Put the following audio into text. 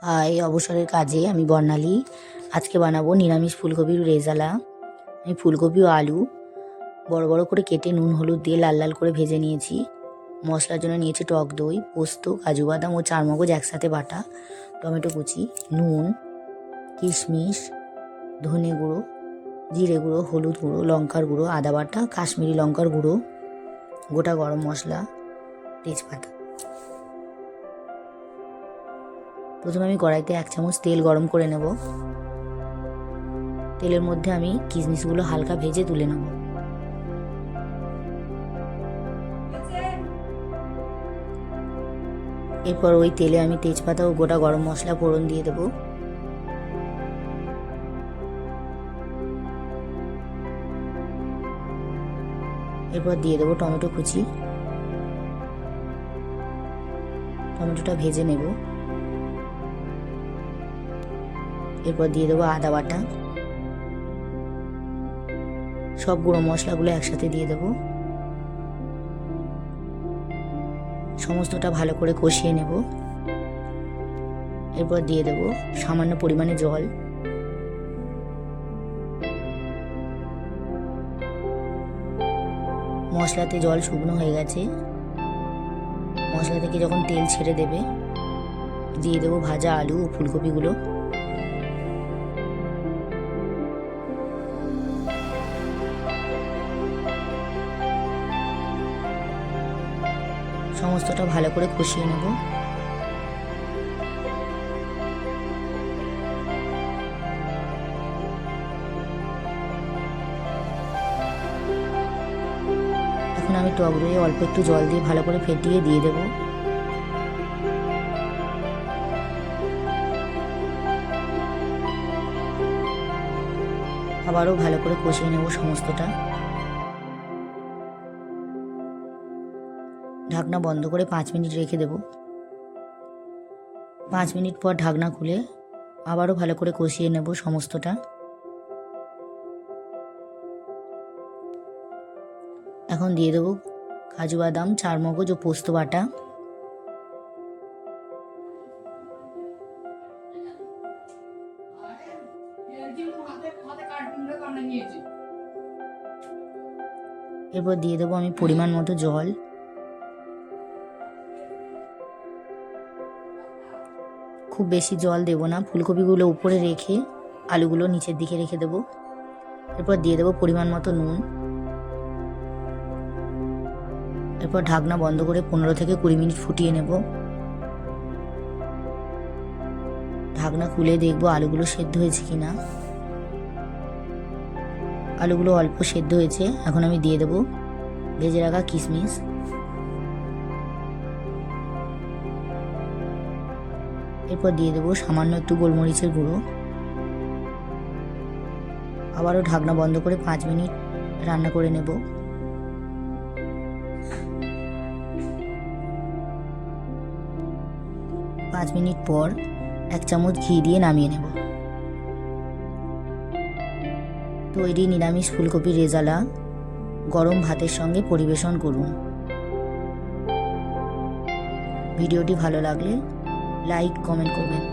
High, অবসরের কাজে আমি বর্ণালী। আজকে বানাবো নিরামিষ ফুলকপির রেজালা। আমি ফুলকপি ও আলু বড় বড় করে কেটে নুন হলুদ দিয়ে লাল লাল করে ভেজে নিয়েছি। মশলার জন্য নিয়েছি টক দই, পোস্ত, কাজু বাদাম ও চারমগজ একসাথে বাটা, টমেটো কুচি, নুন, কিশমিশ, ধনে গুঁড়ো, জিরে গুঁড়ো, হলুদ গুঁড়ো, লঙ্কার গুঁড়ো, আদা বাটা, কাশ্মীরি লঙ্কার গুঁড়ো, গোটা গরম মশলা, তেজপাতা। প্রথমে আমি কড়াইতে 1 চামচ তেল গরম করে নেব। তেলের মধ্যে আমি কিশমিশগুলো হালকা ভেজে তুলে নেব। এরপর ওই তেলে আমি তেজপাতা ও গোটা গরম মশলা ফোড়ন দিয়ে দেব। এরপর দিয়ে দেবো টমেটো কুচি। টমেটোটা ভেজে নেব। এরপর দিয়ে দেবো আদা বাটা। সব গুঁড়ো মশলাগুলো একসাথে দিয়ে দেব। সমস্তটা ভালো করে কষিয়ে নেব। এরপর দিয়ে দেব সামান্য পরিমাণে জল। মশলাতে জল শুকনো হয়ে গেছে। মশলা থেকে যখন তেল ছেড়ে দেবে, দিয়ে দেবো ভাজা আলু ও ফুলকপিগুলো। সমস্তটা ভালো করে কষিয়ে নেব। এখন আমি টক দইয়ে অল্প একটু জল দিয়ে ভালো করে ফেটিয়ে দিয়ে দেব। আবারও ভালো করে কষিয়ে নেব সমস্তটা। ঢাকনা বন্ধ করে 5 মিনিট রেখে দেব। 5 মিনিট পর ঢাকনা খুলে আবারও ভালো করে কষিয়ে নেব সমস্তটা। এখন দিয়ে দেবো কাজু বাদাম, চারমগজ ও পোস্ত বাটা। এরপর দিয়ে দেবো আমি পরিমাণ মতো জল। খুব বেশি জল দেব না, ফুলকপিগুলো উপরে রেখে আলুগুলো নিচের দিকে রেখে দেব। এরপর দিয়ে দেবো পরিমাণ মতো নুন। এরপর ঢাকনা বন্ধ করে 15 থেকে 20 মিনিট ফুটিয়ে নেব। ঢাকনা খুলে দেখবো আলুগুলো সেদ্ধ হয়েছে কিনা। আলুগুলো অল্প সেদ্ধ হয়েছে। এখন আমি দিয়ে দেবো ভেজে রাখা কিশমিশ। এরপর দিয়ে দেবো সামান্য একটু গোলমরিচের গুঁড়ো। আবারও ঢাকনা বন্ধ করে 5 মিনিট রান্না করে নেব। পাঁচ মিনিট পর 1 চামচ ঘি দিয়ে নামিয়ে নেব। তৈরি নিরামিষ ফুলকপির রেজালা গরম ভাতের সঙ্গে পরিবেশন করুন। ভিডিওটি ভালো লাগলে লাইক কমেন্ট করবেন।